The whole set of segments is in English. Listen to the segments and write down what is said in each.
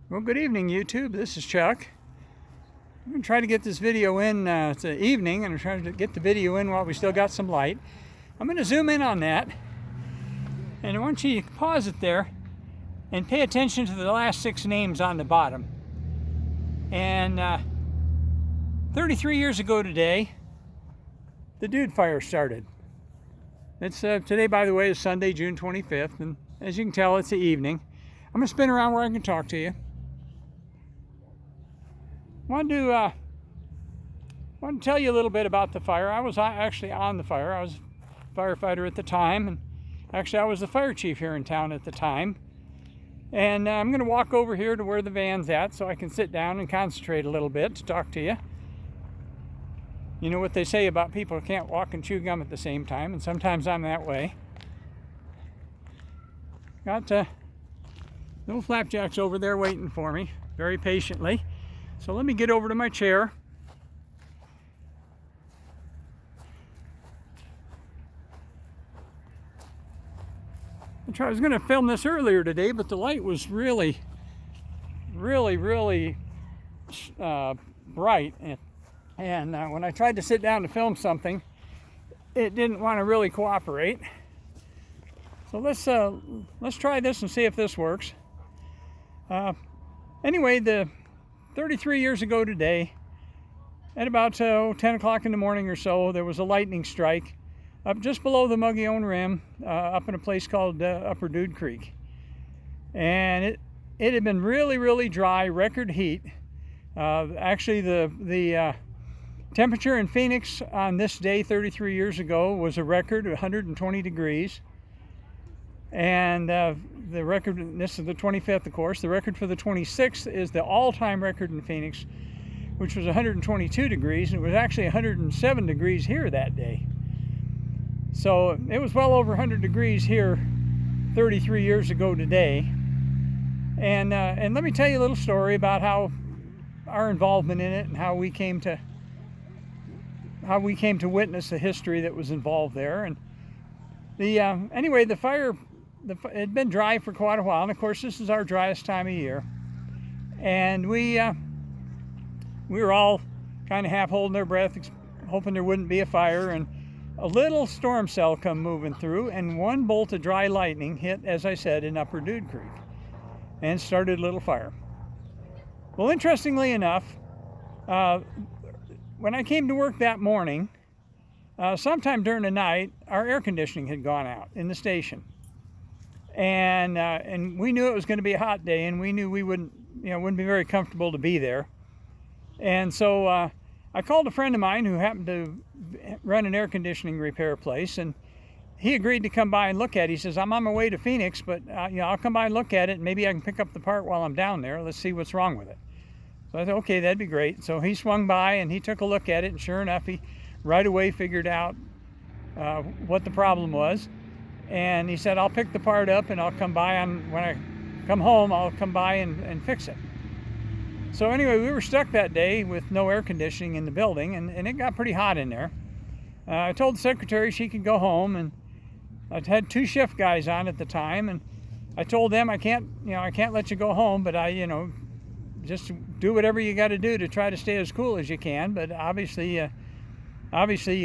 Well, good evening, YouTube. This is Chuck. I'm going to try to get this video in. It's the evening, and I'm trying to get the video in while we still got some light. I'm going to zoom in on that, and I want you to pause it there and pay attention to the last 6 names on the bottom. And 33 years ago today, the Dude Fire started. It's today, by the way, is Sunday, June 25th, and as you can tell, it's the evening. I'm going to spin around where I can talk to you. I wanted to tell you a little bit about the fire. I was actually on the fire. I was a firefighter at the time, and actually I was the fire chief here in town at the time. And I'm going to walk over here to where the van's at so I can sit down and concentrate a little bit to talk to you. You know what they say about people who can't walk and chew gum at the same time, and sometimes I'm that way. Got little flapjacks over there waiting for me very patiently. So let me get over to my chair. I was going to film this earlier today, but the light was really bright. And when I tried to sit down to film something, it didn't want to really cooperate. So let's try this and see if this works. Anyway, 33 years ago today, at about 10 o'clock in the morning or so, there was a lightning strike up just below the Mogollon Rim, up in a place called Upper Dude Creek. And it had been really dry, record heat. Actually, the temperature in Phoenix on this day 33 years ago was a record 120 degrees. And the record, this is the 25th, of course, the record for the 26th is the all-time record in Phoenix, which was 122 degrees, and it was actually 107 degrees here that day. So it was well over 100 degrees here 33 years ago today. And let me tell you a little story about how our involvement in it and how we came to witness the history that was involved there. And anyway, the fire, it had been dry for quite a while, and of course this is our driest time of year. And we were all kind of half holding our breath, hoping there wouldn't be a fire, and a little storm cell come moving through, and one bolt of dry lightning hit, as I said, in Upper Dude Creek and started a little fire. Well, interestingly enough, when I came to work that morning, sometime during the night, our air conditioning had gone out in the station. And we knew it was going to be a hot day, and we knew we wouldn't be very comfortable to be there. And so I called a friend of mine who happened to run an air conditioning repair place, and he agreed to come by and look at it. He says, I'm on my way to Phoenix, but I'll come by and look at it, and maybe I can pick up the part while I'm down there. Let's see what's wrong with it. So I thought, okay, that'd be great. So he swung by and he took a look at it, and sure enough, he right away figured out what the problem was. And he said, I'll pick the part up and I'll come by when I come home, I'll come by and fix it. So anyway, we were stuck that day with no air conditioning in the building, and it got pretty hot in there. I told the secretary she could go home, and I had 2 shift guys on at the time, and I told them I can't let you go home, but just do whatever you got to do to try to stay as cool as you can. But obviously you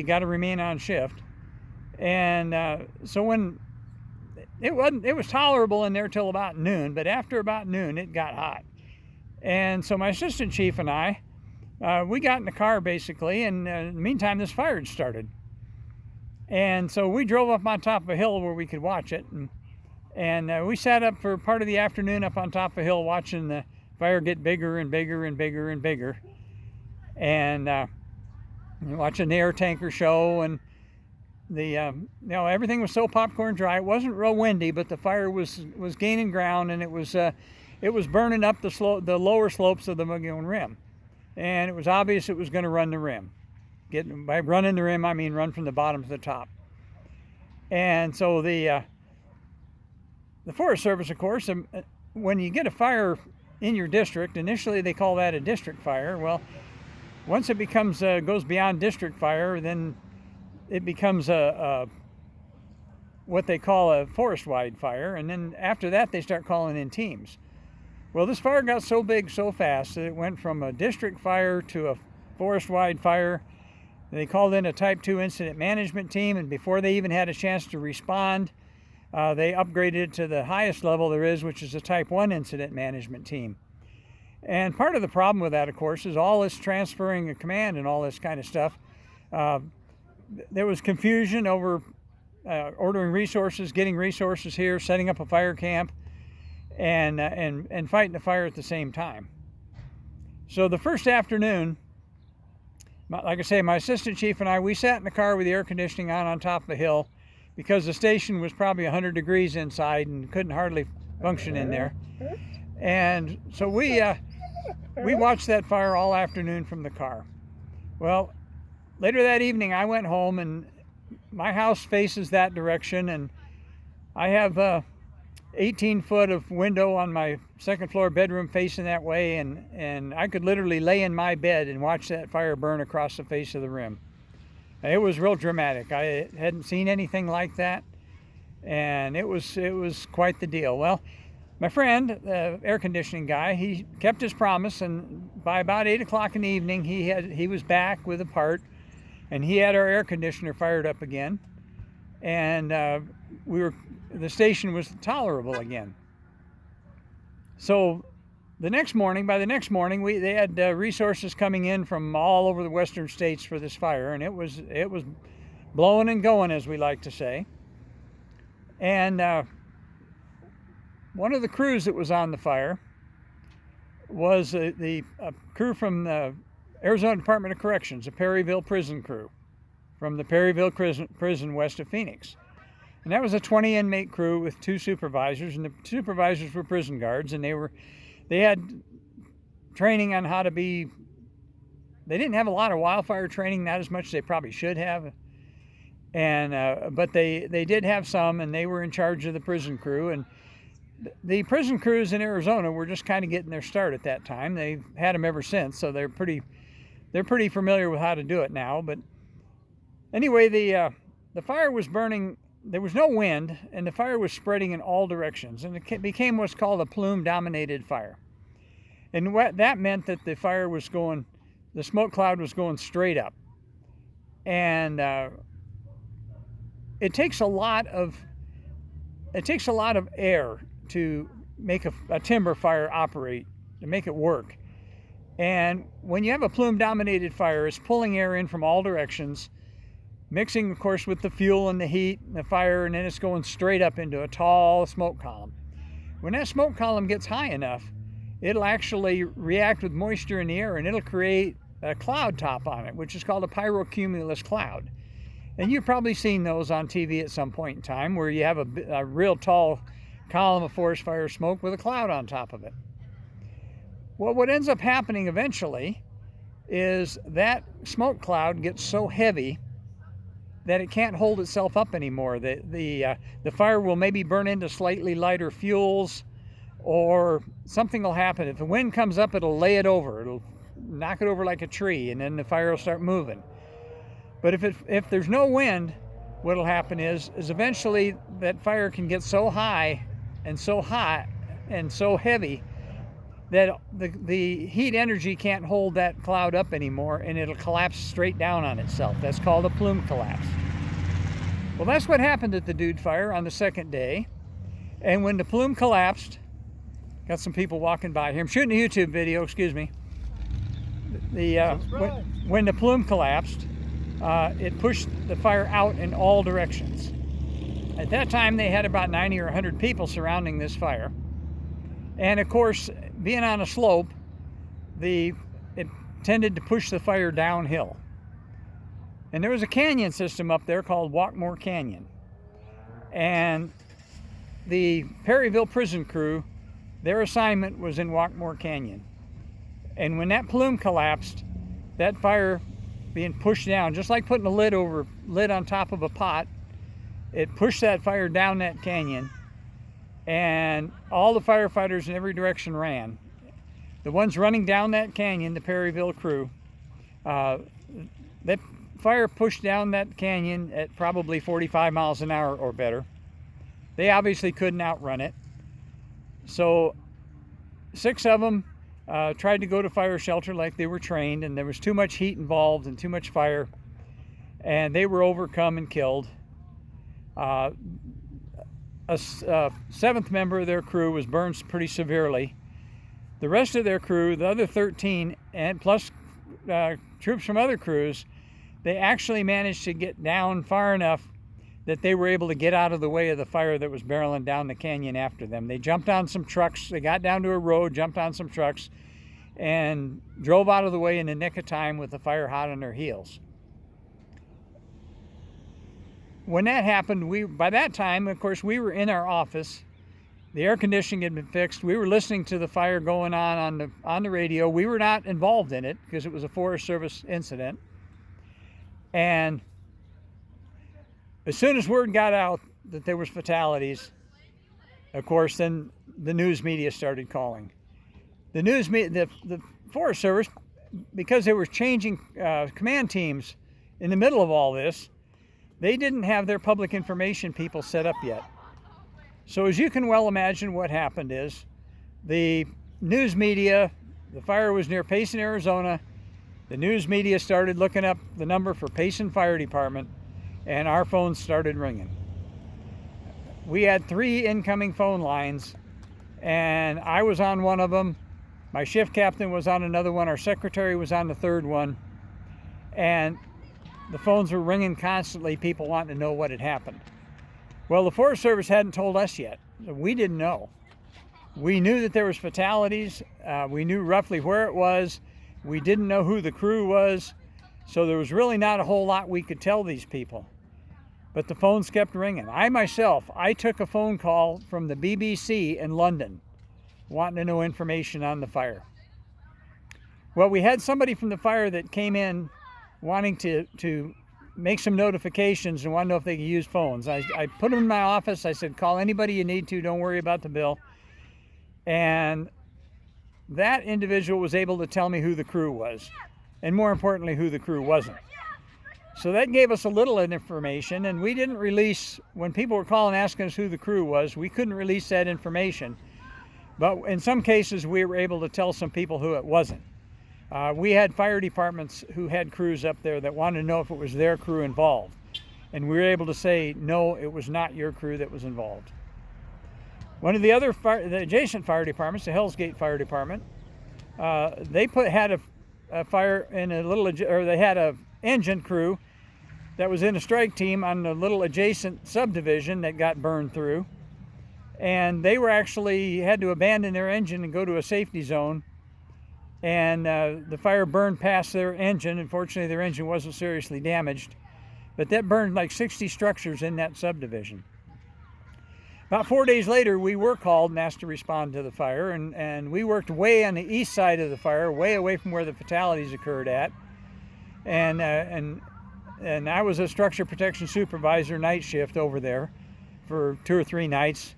got to remain on shift. And so when it was tolerable in there till about noon, but after about noon it got hot. And so my assistant chief and I, we got in the car basically, and in the meantime this fire had started. And so we drove up on top of a hill where we could watch it, and we sat up for part of the afternoon up on top of a hill watching the fire get bigger and bigger and bigger and bigger, and watching the air tanker show. And everything was so popcorn dry. It wasn't real windy, but the fire was gaining ground, and it was burning up the lower slopes of the Mogollon Rim, and it was obvious it was going to run the rim. By running the rim, I mean run from the bottom to the top. And so the Forest Service, of course, when you get a fire in your district, initially they call that a district fire. Well, once it goes beyond district fire, then it becomes what they call a forest-wide fire, and then after that they start calling in teams. Well, this fire got so big so fast that it went from a district fire to a forest-wide fire. They called in a Type 2 incident management team, and before they even had a chance to respond, they upgraded it to the highest level there is, which is a Type 1 incident management team. And part of the problem with that, of course, is all this transferring of command and all this kind of stuff. There was confusion over ordering resources, getting resources here, setting up a fire camp, and fighting the fire at the same time. So the first afternoon, like I say, my assistant chief and I, we sat in the car with the air conditioning on top of the hill because the station was probably 100 degrees inside and couldn't hardly function in there. And so we watched that fire all afternoon from the car. Well, later that evening, I went home, and my house faces that direction, and I have 18 foot of window on my second floor bedroom facing that way, and I could literally lay in my bed and watch that fire burn across the face of the rim. It was real dramatic. I hadn't seen anything like that, and it was quite the deal. Well, my friend, the air conditioning guy, he kept his promise, and by about 8 o'clock in the evening, he was back with a part, and he had our air conditioner fired up again, and the station was tolerable again. So by the next morning, they had resources coming in from all over the western states for this fire, and it was blowing and going, as we like to say. And one of the crews that was on the fire was the crew from the Arizona Department of Corrections, the Perryville prison crew, from the Perryville prison west of Phoenix. And that was a 20 inmate crew with 2 supervisors, and the supervisors were prison guards, and they had training on how to be. They didn't have a lot of wildfire training, not as much as they probably should have, and but they did have some, and they were in charge of the prison crew. And the prison crews in Arizona were just kind of getting their start at that time. They've had them ever since, so they're pretty familiar with how to do it now. But anyway, the fire was burning. There was no wind, and the fire was spreading in all directions, and it became what's called a plume-dominated fire. And that meant that the fire was going, the smoke cloud was going straight up. And it takes a lot of air to make a timber fire operate, to make it work. And when you have a plume-dominated fire, it's pulling air in from all directions, mixing, of course, with the fuel and the heat and the fire, and then it's going straight up into a tall smoke column. When that smoke column gets high enough, it'll actually react with moisture in the air, and it'll create a cloud top on it, which is called a pyrocumulus cloud. And you've probably seen those on TV at some point in time, where you have a real tall column of forest fire smoke with a cloud on top of it. Well, what ends up happening eventually is that smoke cloud gets so heavy that it can't hold itself up anymore. The fire will maybe burn into slightly lighter fuels, or something will happen. If the wind comes up, it'll lay it over. It'll knock it over like a tree, and then the fire will start moving. But if there's no wind, what'll happen is eventually that fire can get so high and so hot and so heavy that the heat energy can't hold that cloud up anymore, and it'll collapse straight down on itself. That's called a plume collapse. Well, that's what happened at the Dude Fire on the second day. And when the plume collapsed, got some people walking by here. I'm shooting a YouTube video, excuse me. When the plume collapsed, it pushed the fire out in all directions. At that time, they had about 90 or 100 people surrounding this fire. And of course, being on a slope, it tended to push the fire downhill. And there was a canyon system up there called Walkmore Canyon. And the Perryville prison crew, their assignment was in Walkmore Canyon. And when that plume collapsed, that fire being pushed down, just like putting a lid on top of a pot, it pushed that fire down that canyon, and all the firefighters in every direction ran. The ones running down that canyon, the Perryville crew, that fire pushed down that canyon at probably 45 miles an hour or better. They obviously couldn't outrun it. So 6 of them tried to go to fire shelter like they were trained, and there was too much heat involved and too much fire, and they were overcome and killed. A 7th member of their crew was burned pretty severely. The rest of their crew, the other 13, and plus troops from other crews, they actually managed to get down far enough that they were able to get out of the way of the fire that was barreling down the canyon after them. They jumped on some trucks, they got down to a road, jumped on some trucks, and drove out of the way in the nick of time with the fire hot on their heels. When that happened, by that time, of course, we were in our office. The air conditioning had been fixed. We were listening to the fire going on the radio. We were not involved in it because it was a Forest Service incident. And as soon as word got out that there was fatalities, of course, then the news media started calling. The Forest Service, because they were changing command teams in the middle of all this, they didn't have their public information people set up yet. So as you can well imagine, what happened is the news media, the fire was near Payson, Arizona. The news media started looking up the number for Payson Fire Department, and our phones started ringing. We had 3 incoming phone lines, and I was on one of them. My shift captain was on another one. Our secretary was on the 3rd one. And the phones were ringing constantly, people wanting to know what had happened. Well, the Forest Service hadn't told us yet. So we didn't know. We knew that there was fatalities. We knew roughly where it was. We didn't know who the crew was. So there was really not a whole lot we could tell these people. But the phones kept ringing. I took a phone call from the BBC in London wanting to know information on the fire. Well, we had somebody from the fire that came in wanting to make some notifications and wanted to know if they could use phones. I put them in my office. I said, call anybody you need to. Don't worry about the bill. And that individual was able to tell me who the crew was, and more importantly, who the crew wasn't. So that gave us a little information, and we didn't release, when people were calling asking us who the crew was, we couldn't release that information. But in some cases, we were able to tell some people who it wasn't. We had fire departments who had crews up there that wanted to know if it was their crew involved. And we were able to say, no, it was not your crew that was involved. One of the other the adjacent fire departments, the Hell's Gate Fire Department, they had a fire in they had a engine crew that was in a strike team on a little adjacent subdivision that got burned through. And they were actually had to abandon their engine and go to a safety zone. And the fire burned past their engine. Unfortunately, their engine wasn't seriously damaged, but that burned like 60 structures in that subdivision. About 4 days later, we were called and asked to respond to the fire, and we worked way on the east side of the fire, way away from where the fatalities occurred at. And I was a structure protection supervisor night shift over there for 2 or 3 nights.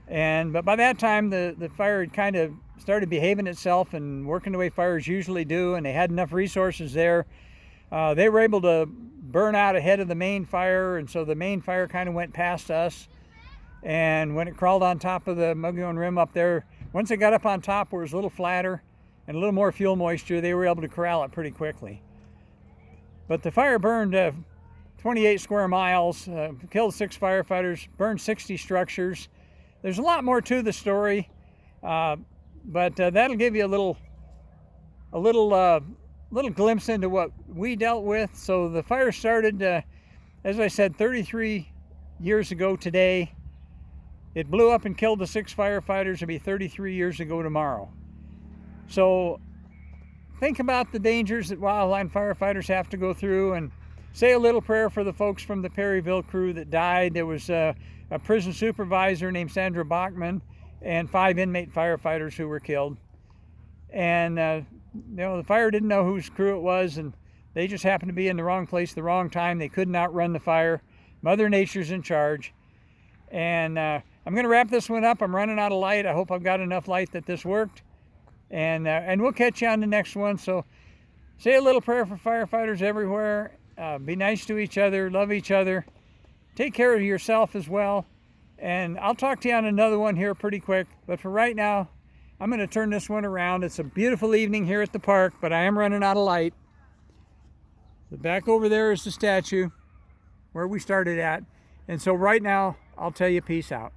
But by that time, the fire had kind of started behaving itself and working the way fires usually do, and they had enough resources there. They were able to burn out ahead of the main fire, and so the main fire kind of went past us. And when it crawled on top of the Mogollon Rim up there, once it got up on top where it was a little flatter and a little more fuel moisture, they were able to corral it pretty quickly. But the fire burned 28 square miles, killed 6 firefighters, burned 60 structures. There's a lot more to the story, but that'll give you a little glimpse into what we dealt with. So the fire started, as I said, 33 years ago today. It blew up and killed the 6 firefighters. It'll be 33 years ago tomorrow. So think about the dangers that wildland firefighters have to go through, and say a little prayer for the folks from the Perryville crew that died. There was a prison supervisor named Sandra Bachman and 5 inmate firefighters who were killed. And the fire didn't know whose crew it was, and they just happened to be in the wrong place at the wrong time. They couldn't outrun the fire. Mother Nature's in charge. And I'm going to wrap this one up. I'm running out of light. I hope I've got enough light that this worked. And we'll catch you on the next one. So say a little prayer for firefighters everywhere. Be nice to each other. Love each other. Take care of yourself as well. And I'll talk to you on another one here pretty quick. But for right now, I'm going to turn this one around. It's a beautiful evening here at the park, but I am running out of light. The back over there is the statue where we started at. And so right now, I'll tell you peace out.